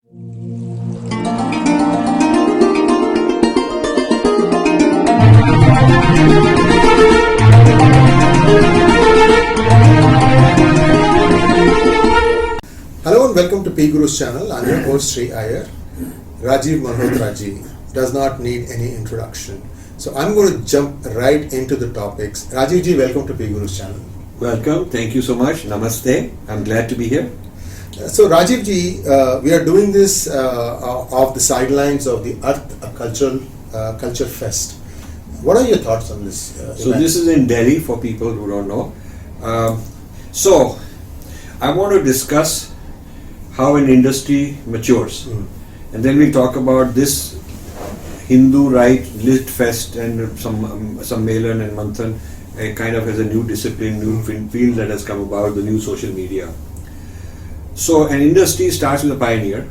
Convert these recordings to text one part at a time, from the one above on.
Hello and welcome to PGurus channel. I'm your host Sri Iyer. Rajiv Malhotra ji does not need any introduction. So I'm going to jump right into the topics. Rajiv ji, welcome to PGurus channel. Welcome. Thank you so much. Namaste. I'm glad to be here. So Rajiv ji, we are doing this off the sidelines of the Earth Culture Fest. What are your thoughts on this So event? this is in Delhi for people who don't know. So I want to discuss how an industry matures, and then we'll talk about this Hindu right lit fest and some Melan and Manthan kind of as a new discipline, new field that has come about, the new social media. So an industry starts with a pioneer.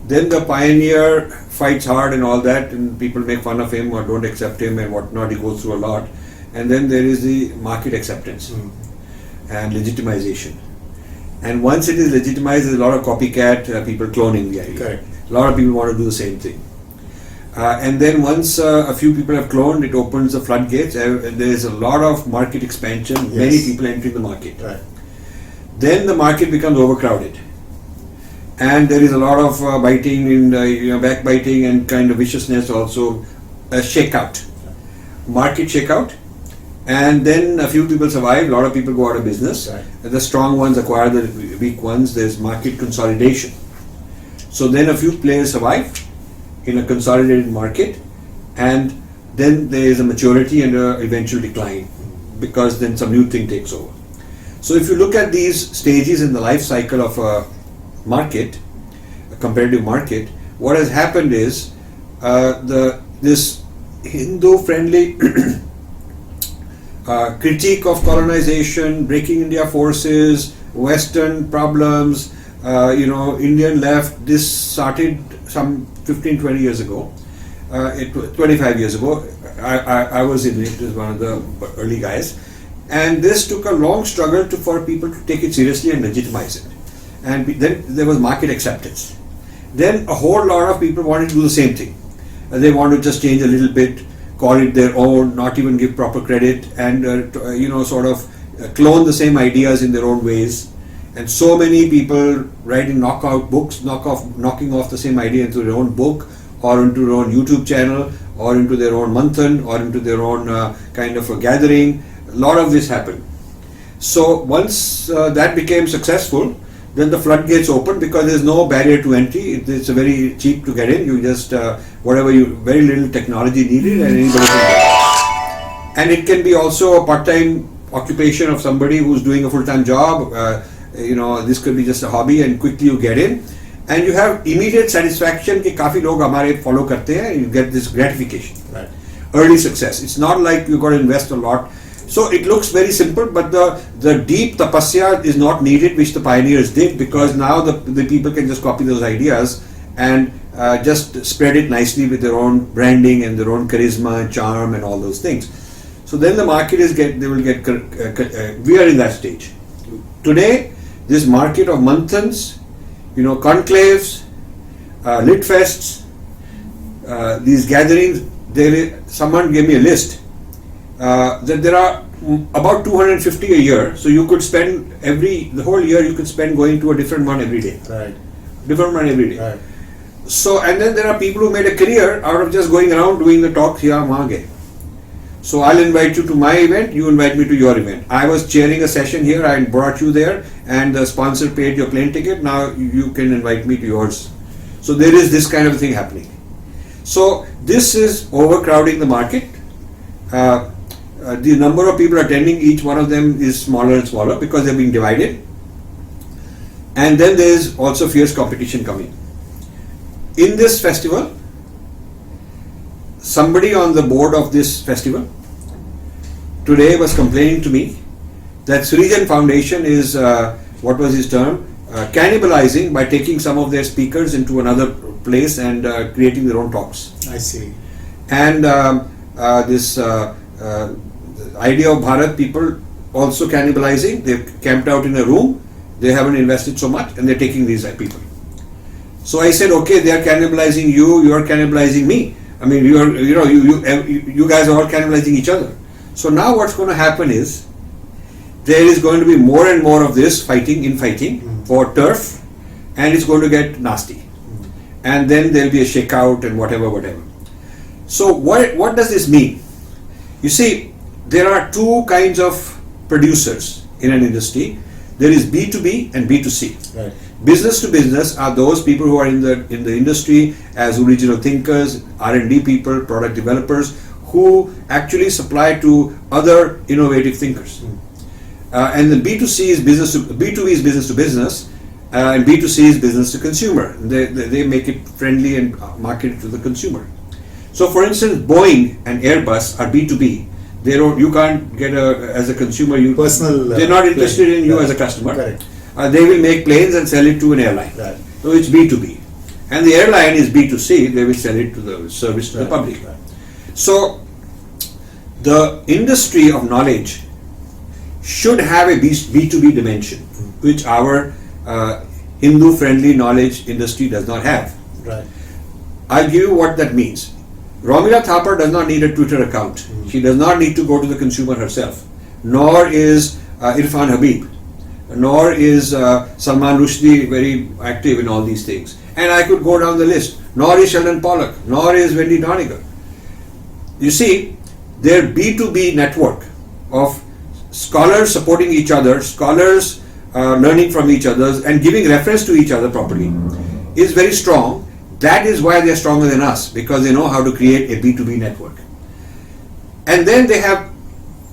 Then the pioneer fights hard and all that, and people make fun of him or don't accept him and whatnot. He goes through a lot. And then there is the market acceptance and legitimization. And once it is legitimized, there's a lot of copycat people cloning the idea. Correct. A lot of people want to do the same thing. And then once a few people have cloned, it opens the floodgates. There is a lot of market expansion, many people entering the market. Right. Then the market becomes overcrowded. And there is a lot of biting and backbiting and kind of viciousness also, shakeout. Market shakeout. And then a few people survive, a lot of people go out of business. Right. The strong ones acquire the weak ones. There's market consolidation. So then a few players survive in a consolidated market, and then there is a maturity and an eventual decline, because then some new thing takes over. So if you look at these stages in the life cycle of a market, a competitive market, what has happened is this Hindu-friendly critique of colonization, breaking India forces, Western problems, Indian left. This started some 15-20 years ago, 25 years ago. I was in it as one of the early guys, and this took a long struggle for people to take it seriously and legitimize it. And then there was market acceptance. Then a whole lot of people wanted to do the same thing. They want to just change a little bit, call it their own, not even give proper credit, and sort of clone the same ideas in their own ways. And so many people writing knockout books, knocking off the same idea into their own book, or into their own YouTube channel, or into their own manthan, or into their own kind of a gathering. A lot of this happened. So once that became successful, then the floodgates open, because there is no barrier to entry. It's very cheap to get in. You just very little technology needed, and anybody can get it. And it can be also a part-time occupation of somebody who's doing a full-time job. This could be just a hobby, and quickly you get in, and you have immediate satisfaction. कि काफी लोग हमारे follow करते हैं. You get this gratification. Right. Early success. It's not like you got to invest a lot. So it looks very simple, but the deep tapasya is not needed, which the pioneers did, because now the people can just copy those ideas and just spread it nicely with their own branding and their own charisma and charm and all those things. So then the market we are in that stage. Today, this market of manthans, conclaves, lit fests, these gatherings, someone gave me a list. That there are about 250 a year, so you could spend the whole year you could spend going to a different one every day. Right. Different one every day. Right. So, and then there are people who made a career out of just going around doing the talks here, wahan. So I'll invite you to my event, you invite me to your event. I was chairing a session here, I brought you there, and the sponsor paid your plane ticket. Now you can invite me to yours. So there is this kind of thing happening. So this is overcrowding the market. The number of people attending, each one of them is smaller and smaller, because they're being divided. And then there is also fierce competition coming. In this festival, somebody on the board of this festival today was complaining to me that Srijan Foundation is, what was his term, cannibalizing by taking some of their speakers into another place and creating their own talks. I see. And this idea of Bharat people also cannibalizing. They've camped out in a room, they haven't invested so much, and they're taking these people. So I said, okay, they are cannibalizing you, you are cannibalizing me. I mean, you guys are all cannibalizing each other. So now what's going to happen is, there is going to be more and more of this fighting for turf, and it's going to get nasty. And then there'll be a shakeout and whatever. So what does this mean? You see, there are two kinds of producers in an industry. There is B2B and B2C. Right. Business to business are those people who are in the industry as original thinkers, R&D people, product developers, who actually supply to other innovative thinkers. And then B2C is B2B is business to business, and B2C is business to consumer. They make it friendly and market it to the consumer. So, for instance, Boeing and Airbus are B2B. You can't get as a consumer. They're not interested in you as a customer. Correct. They will make planes and sell it to an airline. Right. So it's B2B. And the airline is B2C. They will sell it to the service to the public. Right. So the industry of knowledge should have a B2B dimension, which our Hindu-friendly knowledge industry does not have. Right. I'll give you what that means. Romila Thapar does not need a Twitter account. She does not need to go to the consumer herself. Nor is Irfan Habib. Nor is Salman Rushdie very active in all these things. And I could go down the list. Nor is Sheldon Pollock. Nor is Wendy Doniger. You see, their B2B network of scholars supporting each other, scholars learning from each other and giving reference to each other properly is very strong. That is why they are stronger than us, because they know how to create a B2B network. And then they have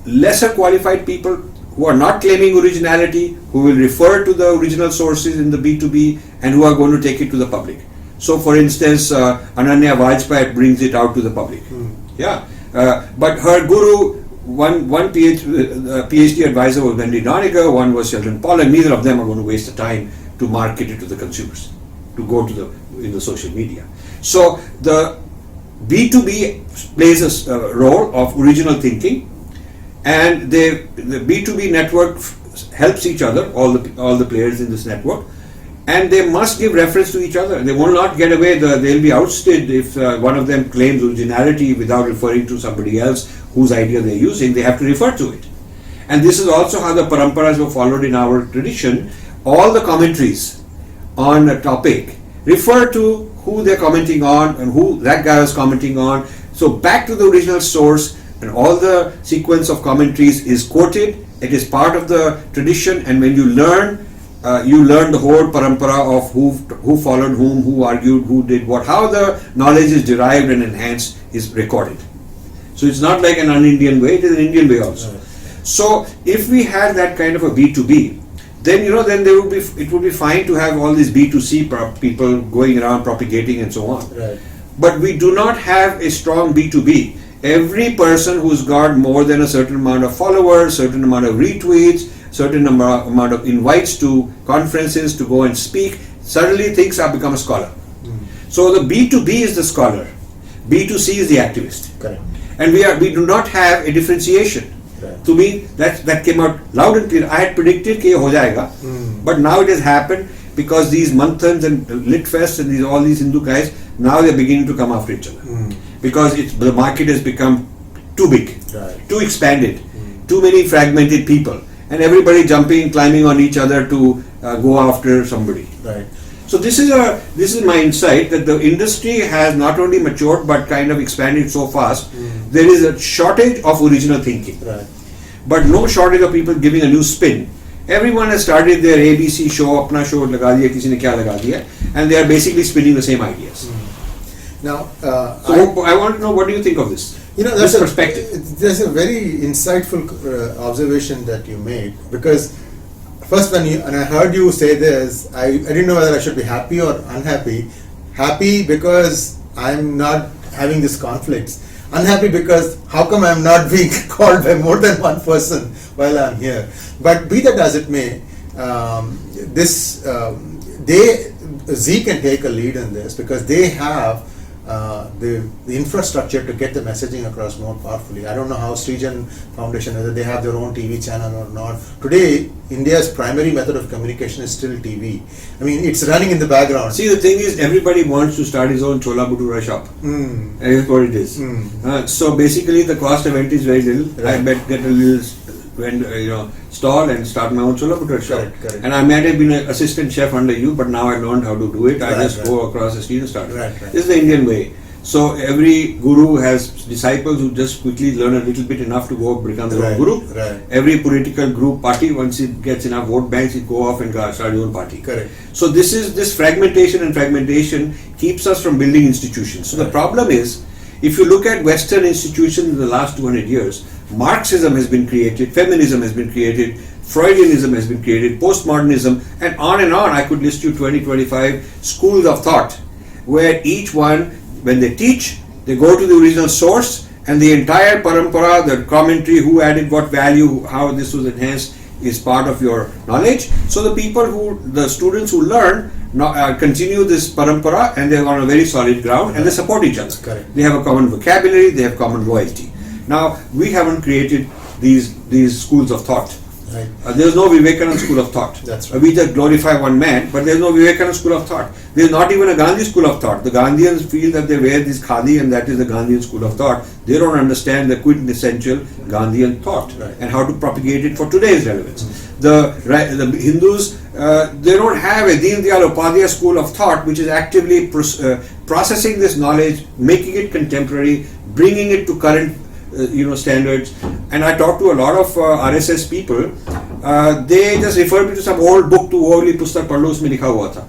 lesser qualified people who are not claiming originality, who will refer to the original sources in the B2B and who are going to take it to the public. So, for instance, Ananya Vajpayee brings it out to the public. Yeah, but her guru, one PhD advisor was Wendy Doniger, one was Sheldon Pollock. Neither of them are going to waste the time to market it to the consumers, to go to in the social media. So the B2B plays a role of original thinking, and the B2B network helps each other, all the players in this network, and they must give reference to each other. They will not get away. They'll be ousted if one of them claims originality without referring to somebody else whose idea they're using. They have to refer to it. And this is also how the paramparas were followed in our tradition. All the commentaries on a topic refer to who they're commenting on and who that guy was commenting on. So back to the original source, and all the sequence of commentaries is quoted. It is part of the tradition, and when you learn the whole parampara of who followed whom, who argued, who did what, how the knowledge is derived and enhanced is recorded. So it's not like an un-Indian way, it is an Indian way also. Right. So if we had that kind of a B2B, then it would be fine to have all these B2C people going around propagating and so on. Right. But we do not have a strong B2B. Every person who's got more than a certain amount of followers, certain amount of retweets, certain amount of invites to conferences to go and speak, suddenly thinks I've become a scholar. So the B2B is the scholar, B2C is the activist. Correct. And we do not have a differentiation. Right. To me, that came out loud and clear. I had predicted that ho jayega, but now it has happened because these manthans and litfests and all these Hindu guys, now they're beginning to come after each other. Because the market has become too big, right, too expanded, too many fragmented people, and everybody jumping, climbing on each other to go after somebody. Right. So this is my insight, that the industry has not only matured but kind of expanded so fast. There is a shortage of original thinking, right, but no shortage of people giving a new spin. Everyone has started their ABC show, apna show laga diya, kisi ne kya laga diya, and they are basically spinning the same ideas. Now, I want to know, what do you think of this? That's this perspective. There's a very insightful observation that you made, because first when I heard you say this, I didn't know whether I should be happy or unhappy. Happy because I'm not having these conflicts. Unhappy because how come I'm not being called by more than one person while I'm here. But be that as it may, Z can take a lead in this, because they have the infrastructure to get the messaging across more powerfully. I don't know how Srijan Foundation, whether they have their own TV channel or not. Today, India's primary method of communication is still TV. I mean, it's running in the background. See, the thing is, everybody wants to start his own chola bhatura shop. And that's what it is. So basically, the cost of entry is very little. Right. I bet get a little stall and start my own chola bhatura shop. Correct. And I might have been an assistant chef under you, but now I learned how to do it. I Right, just right. go across the street and start. Right. This is the Indian way. So every guru has disciples who just quickly learn a little bit enough to go become their own guru. Right. Every political group party, once it gets enough vote banks, it go off and start your own party. Correct. So this fragmentation keeps us from building institutions. So the Right. problem is, if you look at Western institutions in the last 200 years, Marxism has been created, feminism has been created, Freudianism has been created, postmodernism, and on and on. I could list you 20, 25 schools of thought, where each one, when they teach, they go to the original source, and the entire parampara, the commentary, who added what value, how this was enhanced, is part of your knowledge. So the students who learn continue this parampara, and they're on a very solid ground, and they support each other. Correct. They have a common vocabulary, they have common loyalty. Now, we haven't created these schools of thought. Right. There's no Vivekananda school of thought. That's right. We just glorify one man, but there's no Vivekananda school of thought. There's not even a Gandhi school of thought. The Gandhians feel that they wear this khadi and that is the Gandhian school of thought. They don't understand the quintessential Gandhian thought Right. and how to propagate it for today's relevance. The Hindus, they don't have a Deen Dayal Upadhyaya school of thought which is actively processing this knowledge, making it contemporary, bringing it to current standards. And I talk to a lot of RSS people. They just refer me to some old book, to Worldly Pustak Padlo, उसमें लिखा हुआ था.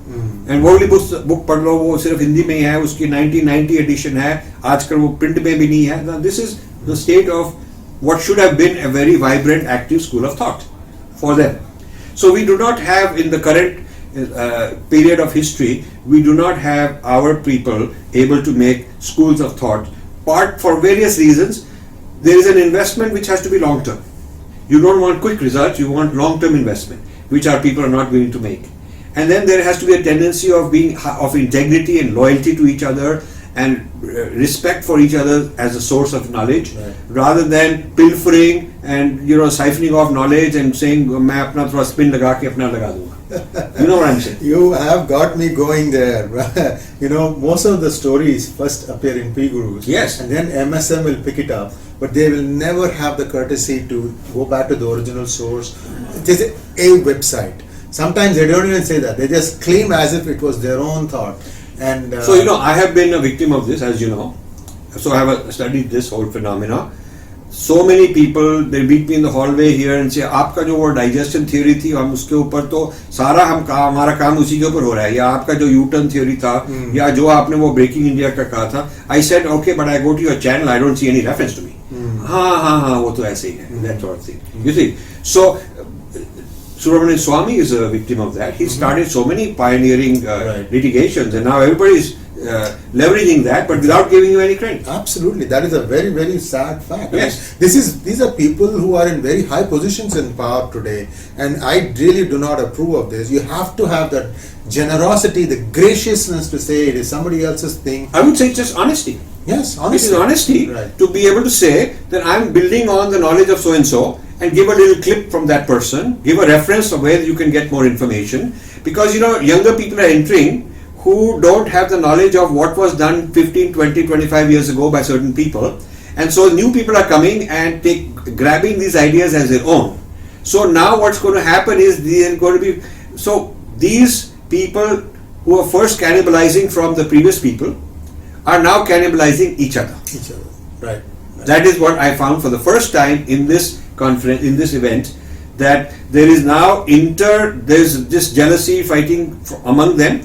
And Worldly book पढ़ लो, वो सिर्फ हिंदी में ही है, उसकी 1990 edition है, आजकल वो print में भी नहीं है. Now this is the state of what should have been a very vibrant, active school of thought for them. So we do not have, in the current period of history, we do not have our people able to make schools of thought. Part for various reasons. There is an investment which has to be long term. You don't want quick results, you want long term investment, which our people are not willing to make. And then there has to be a tendency of integrity and loyalty to each other and respect for each other as a source of knowledge, Right. rather than pilfering and siphoning off knowledge and saying मैं अपना थोड़ा spin लगा के अपना लगा दूंगा. You know what I'm saying? You have got me going there. Most of the stories first appear in PGurus. Yes. And then MSM will pick it up, but they will never have the courtesy to go back to the original source. It is a website. Sometimes they don't even say that. They just claim as if it was their own thought. And So I have been a victim of this, as you know. So I have studied this whole phenomena. So many people, they meet me in the hallway here and say, आपका जो वो digestion theory थी, हम उसके ऊपर तो सारा हमारा काम उसी के ऊपर हो रहा है, या आपका जो U-turn theory था, या जो आपने वो breaking India का कहा था. I said, okay, but I go to your channel, I don't see any reference to me. हाँ, वो तो ऐसे ही है, that sort of thing. You see, so Subramanian Swami is a victim of that. He started so many pioneering Right. litigations, and now everybody is leveraging that, but without giving you any credit. Absolutely, that is a very, very sad fact. Yes. These are people who are in very high positions in power today, and I really do not approve of this. You have to have that generosity, the graciousness to say it is somebody else's thing. I would say it's just honesty. Yes, It honestly. is honesty Right. to be able to say that I'm building on the knowledge of so and so, and give a little clip from that person, give a reference of where you can get more information, because younger people are entering who don't have the knowledge of what was done 15, 20, 25 years ago by certain people, and so new people are coming and grabbing these ideas as their own. So now what's going to happen is these people who are first cannibalizing from the previous people are now cannibalizing each other. Each other. Right. That is what I found for the first time in this conference, in this event, that there is now there's this jealousy fighting among them,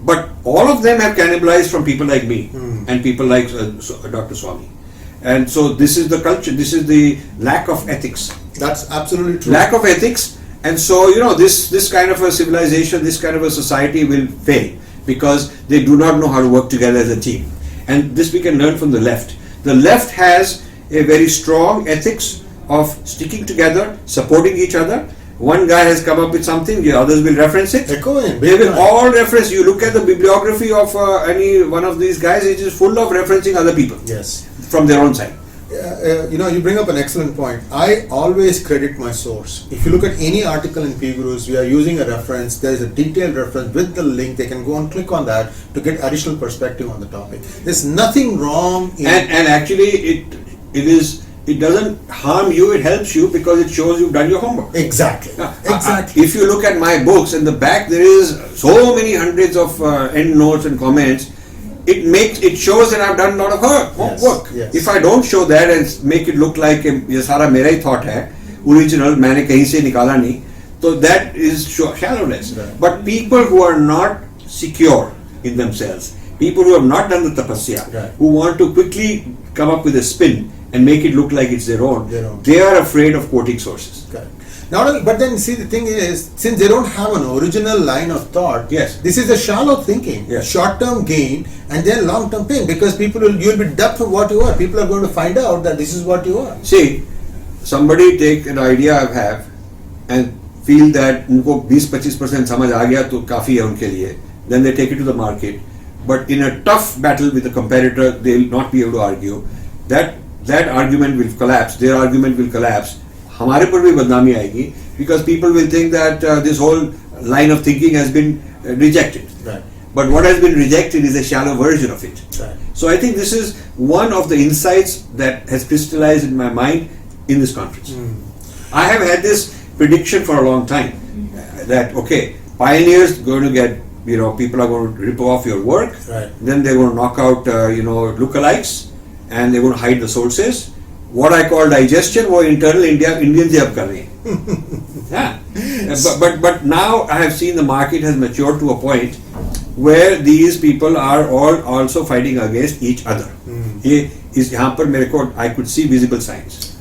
but all of them have cannibalized from people like me and people like Dr. Swami. And so this is the culture, this is the lack of ethics. That's absolutely true. Lack of ethics, and so this kind of a civilization, this kind of a society will fail because they do not know how to work together as a team. And this we can learn from the left. The left has a very strong ethics of sticking together, supporting each other, one guy has come up with something, the others will reference it. Echo in. They will all reference. You look at the bibliography of any one of these guys, it is full of referencing other people. Yes. From their own side. You bring up an excellent point. I always credit my source. If you look at any article in PGurus, we are using a reference. There is a detailed reference with the link. They can go and click on that to get additional perspective on the topic. There's nothing wrong in And actually, it doesn't harm you. It helps you because it shows you've done your homework. Exactly. Exactly. If you look at my books, in the back there is so many hundreds of end notes and comments. It shows that I've done a lot of work. Yes. If I don't show that and make it look like ये सारा मेरा ही thought है, original मैंने कहीं से निकाला नहीं, so that is shallowness. Right. But people who are not secure in themselves, people who have not done the tapasya, Right. who want to quickly come up with a spin and make it look like it's their own, they are afraid of quoting sources. Correct. Not only, but then see, the thing is, since they don't have an original line of thought, Yes. this is a shallow thinking, Yes. short-term gain, and then long-term pain, because you'll be dubbed for what you are. People are going to find out that this is what you are. See, somebody take an idea I have and feel that उनको 20-25% समझ आ गया तो काफी है उनके लिए, then they take it to the market, but in a tough battle with the competitor they will not be able to argue. That argument will collapse, their argument will collapse. हमारे पर भी बदनामी आएगी, because people will think that this whole line of thinking has been rejected. Right. But what has been rejected is a shallow version of it. Right. So I think this is one of the insights that has crystallized in my mind in this conference. I have had this prediction for a long time that pioneers going to get, people are going to rip off your work, Right. then they're going to knock out lookalikes, and they're going to hide the sources. What I call digestion, वो internal Indians ही अब कर रहे हैं. Yeah. But now I have seen the market has matured to a point where these people are all also fighting against each other. ये इस यहाँ पर मेरे को I could see visible signs.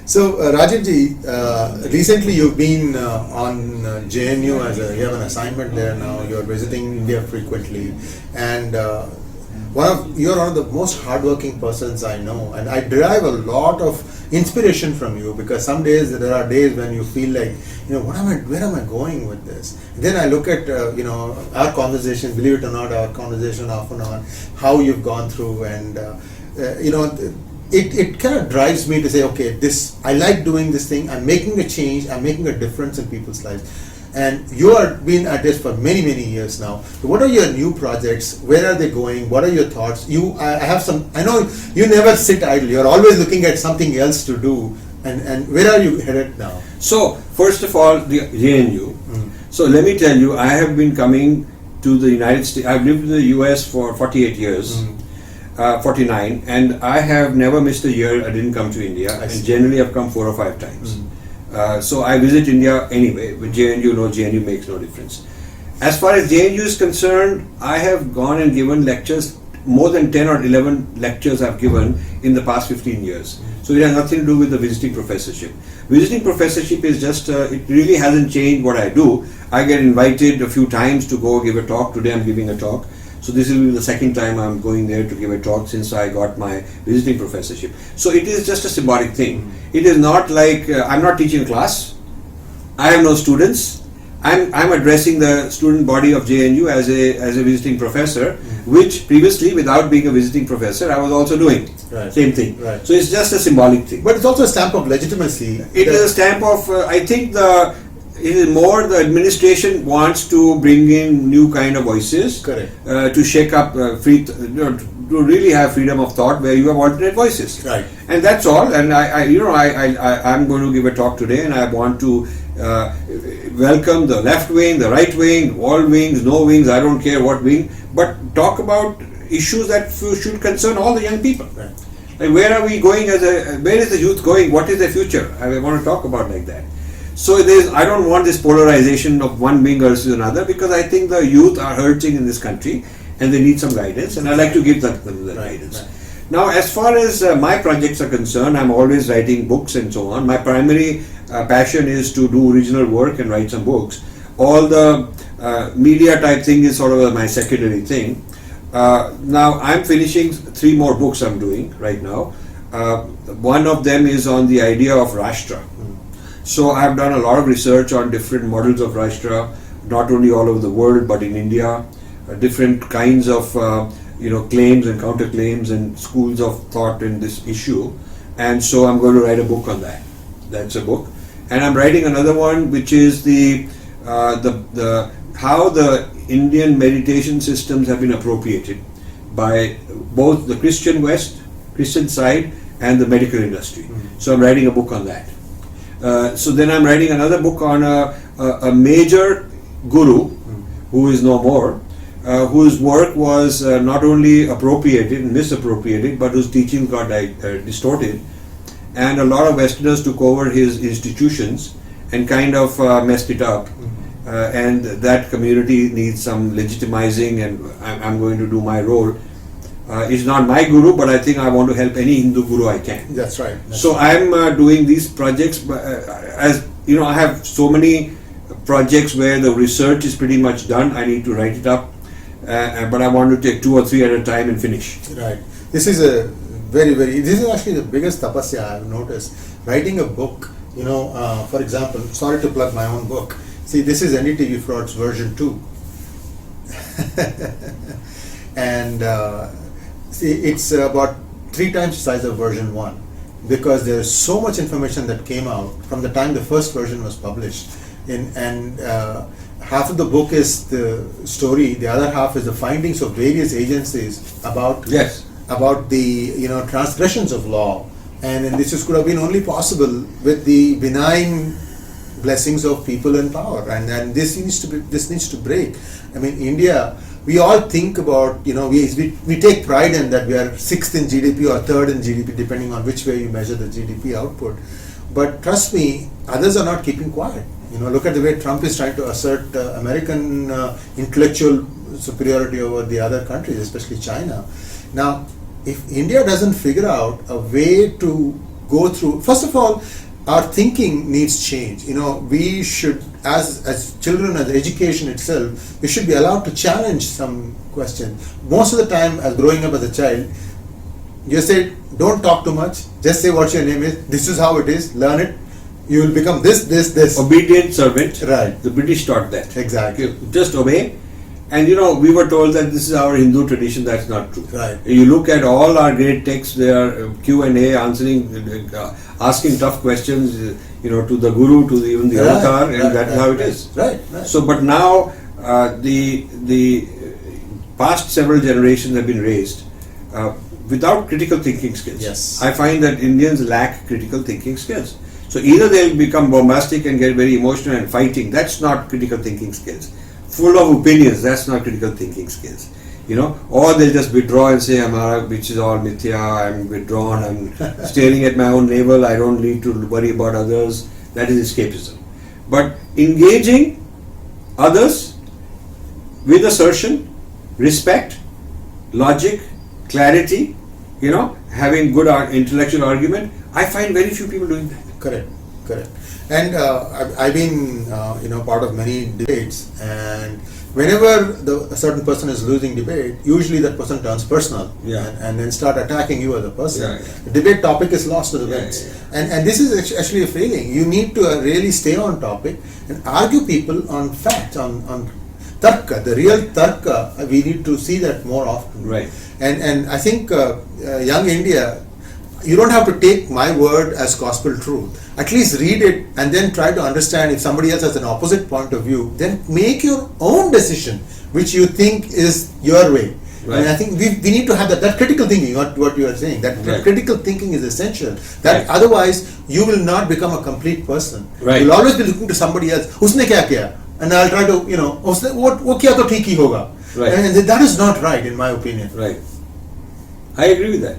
So, Rajiv ji, recently you've been on JNU you have an assignment there now. You're visiting India frequently, and you're one of the most hardworking persons I know, and I derive a lot of inspiration from you, because some days there are days when you feel like, where am I going with this? And then I look at our conversation. Believe it or not, our conversation off and on, how you've gone through, and It kind of drives me to say, okay, I like doing this thing. I'm making a change. I'm making a difference in people's lives. And you have been at this for many, many years now. So what are your new projects? Where are they going? What are your thoughts? I know you never sit idle. You're always looking at something else to do. And where are you headed now? So, first of all, the JNU. So, let me tell you, I have been coming to the United States. I've lived in the US for 48 years. 49, and I have never missed a year I didn't come to India, and generally I've come 4 or 5 times. So I visit India anyway. With JNU, JNU makes no difference. As far as JNU is concerned, I have gone and given lectures, more than 10 or 11 lectures I've given in the past 15 years. So it has nothing to do with the visiting professorship. Visiting professorship is just, it really hasn't changed what I do. I get invited a few times to go give a talk. Today I'm giving a talk. So this will be the second time I'm going there to give a talk since I got my visiting professorship. So it is just a symbolic thing. It is not like I'm not teaching a class. I have no students. I'm addressing the student body of JNU as a visiting professor, which previously, without being a visiting professor, I was also doing. Right. Same thing. Right. So it's just a symbolic thing. But it's also a stamp of legitimacy. It is a stamp of, I think it is more the administration wants to bring in new kind of voices. Correct. To shake up to really have freedom of thought where you have alternate voices. Right. And that's all. And I'm going to give a talk today, and I want to welcome the left wing, the right wing, all wings, no wings, I don't care what wing, but talk about issues that should concern all the young people. Right. Like where are we going where is the youth going? What is their future? I want to talk about like that. So I don't want this polarization of one wing versus another, because I think the youth are hurting in this country and they need some guidance, and I like to give them the guidance. Right. Now, as far as my projects are concerned, I'm always writing books and so on. My primary passion is to do original work and write some books. All the media type thing is sort of my secondary thing. Now, I'm finishing 3 more books I'm doing right now. One of them is on the idea of Rashtra. So I've done a lot of research on different models of Rashtra, not only all over the world but in India, different kinds of claims and counterclaims and schools of thought in this issue, and so I'm going to write a book on that. That's a book, and I'm writing another one which is the how the Indian meditation systems have been appropriated by both the Christian side, and the medical industry. So I'm writing a book on that. So then I'm writing another book on a major guru who is no more, whose work was not only appropriated and misappropriated, but whose teachings got distorted, and a lot of Westerners took over his institutions and kind of messed it up. And that community needs some legitimizing, and I'm going to do my role. It's not my guru, but I think I want to help any Hindu guru I can. That's right. So I'm doing these projects, as you know, I have so many projects where the research is pretty much done. I need to write it up, but I want to take 2 or 3 at a time and finish. Right. This is a this is actually the biggest tapasya I've noticed. Writing a book, for example, sorry to plug my own book. See, this is NDTV Frauds version 2. And see, it's about 3 times the size of version 1, because there's so much information that came out from the time the first version was published. And half of the book is the story, the other half is the findings of various agencies about the transgressions of law. And this could have been only possible with the benign blessings of people in power, and this needs to break. I mean, India, we all think about, we take pride in that we are 6th in GDP or 3rd in GDP, depending on which way you measure the GDP output. But trust me, others are not keeping quiet. Look at the way Trump is trying to assert American intellectual superiority over the other countries, especially China. Now, if India doesn't figure out a way to go through, first of all, our thinking needs change. We should, as children, as education itself, we should be allowed to challenge some questions. Most of the time, as growing up as a child, you say, don't talk too much, just say what your name is, this is how it is, learn it, you will become this. Obedient servant. Right. The British taught that. Exactly. Just obey. And we were told that this is our Hindu tradition. That's not true. Right. You look at all our great texts; they are Q&A, answering, asking tough questions, to the guru, to even the avatar, and that's how it is. Right. So, but now the past several generations have been raised without critical thinking skills. Yes. I find that Indians lack critical thinking skills. So either they'll become bombastic and get very emotional and fighting. That's not critical thinking skills. Full of opinions, that's not critical thinking skills, or they'll just withdraw and say, Hamara, which is all mithya, I'm withdrawn, I'm staring at my own navel, I don't need to worry about others. That is escapism. But engaging others with assertion, respect, logic, clarity, having good intellectual argument, I find very few people doing that. Correct. And I've been, part of many debates, and whenever a certain person is losing debate, usually that person turns personal, and then start attacking you as a person. The debate topic is lost to the winds, and this is actually a failing. You need to really stay on topic and argue people on facts, on tarka, the real tarka. We need to see that more often. Right. And I think young India, you don't have to take my word as gospel truth. At least read it and then try to understand. If somebody else has an opposite point of view, then make your own decision, which you think is your way. Right. And I think we need to have that critical thinking, what you are saying. That critical thinking is essential. That otherwise you will not become a complete person. Right. You'll always be looking to somebody else. Usne kya kiya? And I'll try to, wo kiya to theek hi hoga. Right. And that is not right, in my opinion. Right. I agree with that.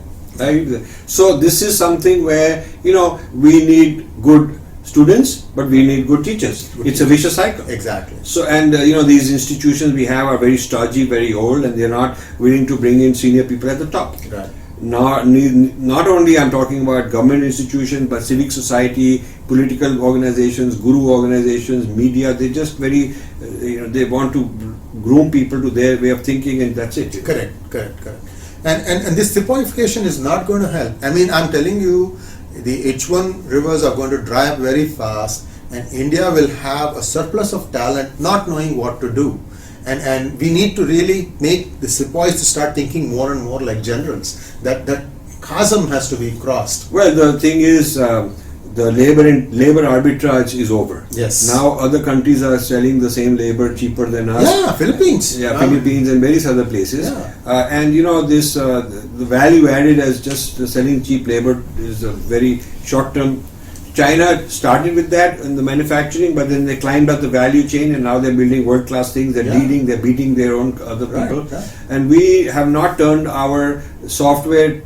So this is something where we need good students, but we need good teachers. It's a vicious cycle. Exactly. So and these institutions we have are very stodgy, very old, and they're not willing to bring in senior people at the top. Right. Not only I'm talking about government institutions, but civic society, political organizations, guru organizations, media. They just very they want to groom people to their way of thinking, and that's it. Correct. And this Sepoification is not going to help. I mean, I'm telling you, The H1 rivers are going to dry up very fast, and India will have a surplus of talent, not knowing what to do. And we need to really make the sepoys to start thinking more and more like generals. That chasm has to be crossed. Well, the thing is, the labor arbitrage is over. Yes. Now other countries are selling the same labor cheaper than us. Yeah, Philippines. Yeah, Philippines and various other places. Yeah. And this the value added as just selling cheap labor is a very short term. China started with that in the manufacturing, but then they climbed up the value chain, and now they're building world class things. They're leading, they're beating their own other people. Right. And we have not turned our software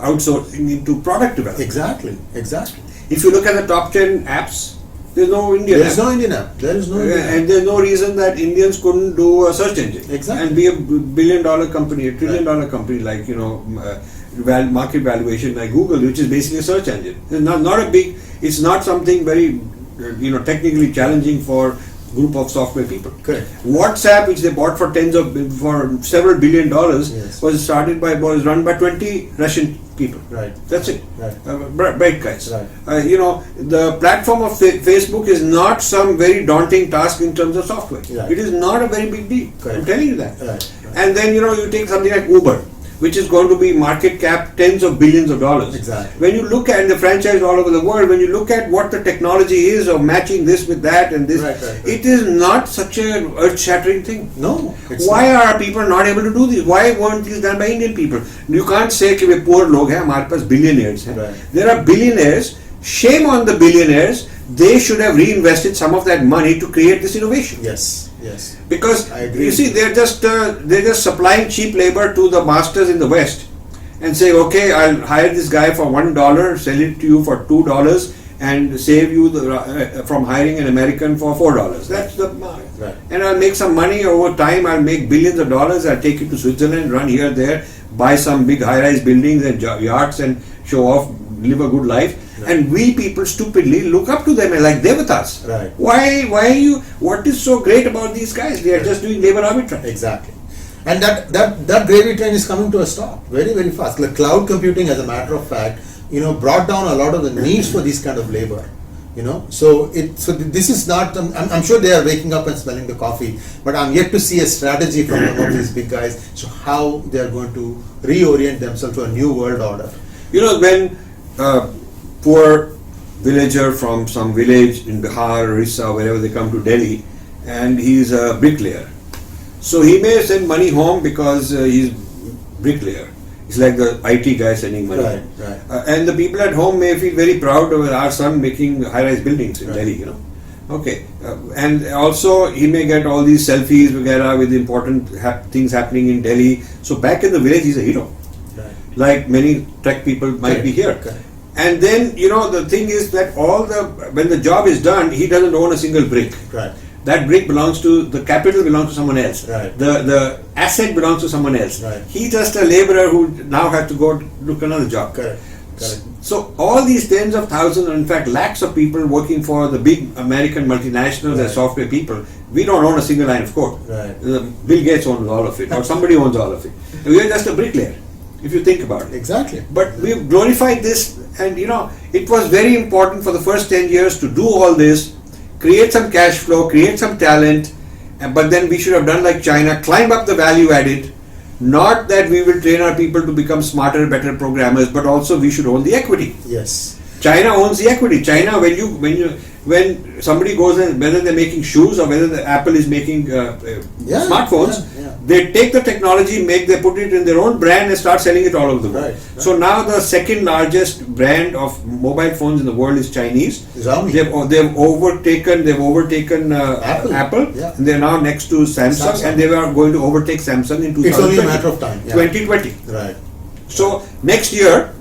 outsourcing into product development. Exactly. If you look at the top 10 apps, there's no Indian There's app. no Indian app. There is no Indian app. And there's no reason that Indians couldn't do a search engine Exactly. and be a billion-dollar company, a trillion-dollar company, like market valuation like Google, which is basically a search engine. It's not a big. It's not something very technically challenging for group of software people. Correct. WhatsApp, which they bought for several $1 billion, Yes. was run by 20 Russian people. Right. That's it. Right. Bright guys. Right. The platform of Facebook is not some very daunting task in terms of software. Right. It is not a very big deal. Correct. I'm telling you that. Right. And then you take something like Uber, which is going to be market cap tens of billions of dollars. Exactly. When you look at the franchise all over the world, when you look at what the technology is of matching this with that and this, Right. it is not such an earth-shattering thing. No. It's Why not. are people not able to do this? Why weren't these done by Indian people? You can't say कि वे poor लोग हैं, हमारे पास billionaires हैं. Right. There are billionaires. Shame on the billionaires. They should have reinvested some of that money to create this innovation. Yes. Because I agree. you see, they're just supplying cheap labor to the masters in the West, and say, okay, I'll hire this guy for $1, sell it to you for $2, and save you from hiring an American for $4. That's the Right. and I'll make some money over time. I'll make billions of dollars. I'll take you to Switzerland, run here, there, buy some big high-rise buildings and yachts, and show off, live a good life. Right. And we people stupidly look up to them and like devatas. Right. Why are you? What is so great about these guys? They are just doing labor arbitrage. Exactly. And that gravy train is coming to a stop very, very fast. Like cloud computing, as a matter of fact, brought down a lot of the needs for this kind of labor. So this is not. I'm sure they are waking up and smelling the coffee, but I'm yet to see a strategy from one of these big guys. So how they are going to reorient themselves to a new world order. When poor villager from some village in Bihar, Orissa, wherever they come to Delhi, and he's a bricklayer. So he may send money home because he's bricklayer. It's like the IT guy sending money. Right. And the people at home may feel very proud of our son making high-rise buildings in Right. Delhi. Okay. And also he may get all these selfies with important things happening in Delhi. So back in the village, he's a hero. Right. Like many tech people might be here. Correct. And then the thing is that when the job is done, he doesn't own a single brick. Right. That brick the capital belongs to someone else. Right. The asset belongs to someone else. Right. He's just a laborer who now has to go look another job. Correct. So all these tens of thousands, or in fact lakhs of people working for the big American multinationals Right. as software people, we don't own a single line of code. Right. Bill Gates owns all of it, or somebody owns all of it. We are just a bricklayer, if you think about it. Exactly. But we've glorified this, and it was very important for the first 10 years to do all this, create some cash flow, create some talent, but then we should have done like China, climb up the value added. Not that we will train our people to become smarter, better programmers, but also we should own the equity. Yes. China owns the equity. China, when somebody goes in, whether they're making shoes or whether the Apple is making smartphones, they take the technology, they put it in their own brand and start selling it all over the world. Right. So now the second largest brand of mobile phones in the world is Chinese. Xiaomi. They've overtaken Apple. Yeah. And they're now next to Samsung, and they are going to overtake Samsung in 2020. It's only a matter of time. Yeah. 2020. Right. So next year,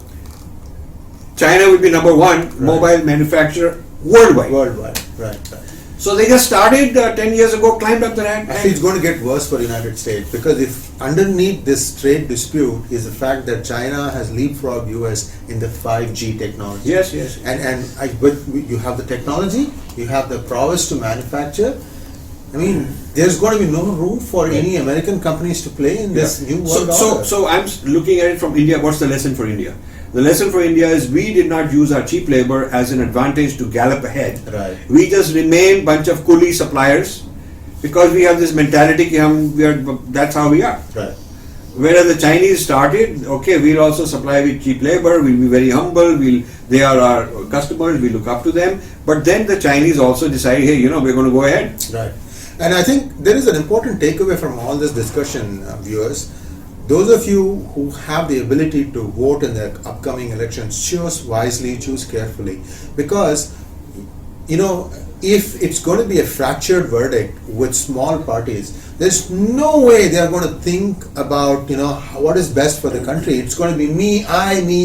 China will be number one mobile manufacturer worldwide. Right. So they just started 10 years ago, climbed up the rank. Actually, it's going to get worse for United States, because if underneath this trade dispute is the fact that China has leapfrogged US in the 5G technology. Yes. But you have the technology, you have the prowess to manufacture. I mean, there's going to be no room for any American companies to play in this new world order. So I'm looking at it from India. What's the lesson for India? The lesson for India is we did not use our cheap labor as an advantage to gallop ahead. Right. We just remain bunch of coolie suppliers because we have this mentality that's how we are. Right. Whereas the Chinese started, okay, we'll also supply with cheap labor, we'll be very humble, they are our customers, we look up to them. But then the Chinese also decided, hey, we're going to go ahead. Right. And I think there is an important takeaway from all this discussion, viewers. Those of you who have the ability to vote in the upcoming elections, choose wisely, choose carefully. Because, if it's going to be a fractured verdict with small parties, there's no way they're going to think about, what is best for the country. It's going to be me,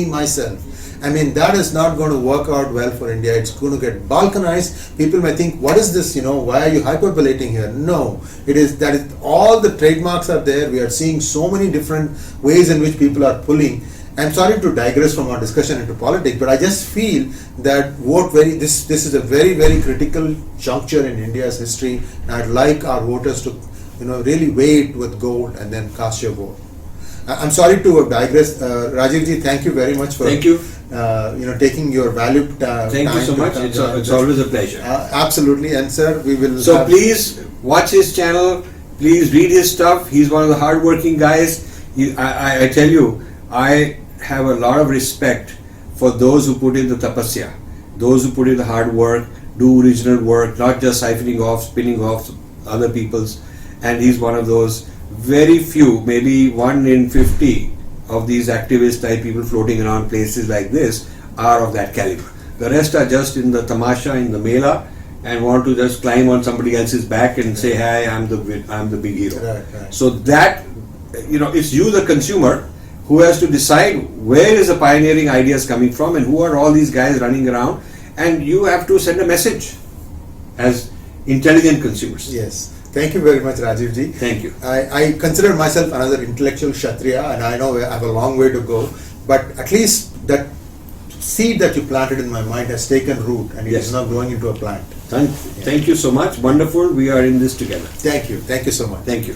myself. I mean, that is not going to work out well for India. It's going to get balkanized. People may think, what is this, why are you hyperbolating here? No, that is all the trademarks are there. We are seeing so many different ways in which people are pulling. I'm sorry to digress from our discussion into politics, but I just feel that this is a very, very critical juncture in India's history. And I'd like our voters to, really weigh it with gold and then cast your vote. I'm sorry to digress. Rajiv ji, thank you very much for taking your valued time. Thank you so much. It's always a pleasure. Absolutely. And sir, we will. So please watch his channel. Please read his stuff. He's one of the hardworking guys. I tell you, I have a lot of respect for those who put in the tapasya, those who put in the hard work, do original work, not just siphoning off, spinning off other people's. And he's one of those. Very few, maybe 1 in 50 of these activist type people floating around places like this are of that caliber. The rest are just in the tamasha, in the mela, and want to just climb on somebody else's back and say, "Hey, I'm the big hero." Right. So that, it's you, the consumer, who has to decide where is the pioneering ideas coming from and who are all these guys running around, and you have to send a message as intelligent consumers. Yes. Thank you very much, Rajiv ji. Thank you. I consider myself another intellectual Kshatriya, and I know I have a long way to go, but at least that seed that you planted in my mind has taken root and it is now growing into a plant. Thank you so much. Wonderful. We are in this together. Thank you. Thank you so much. Thank you.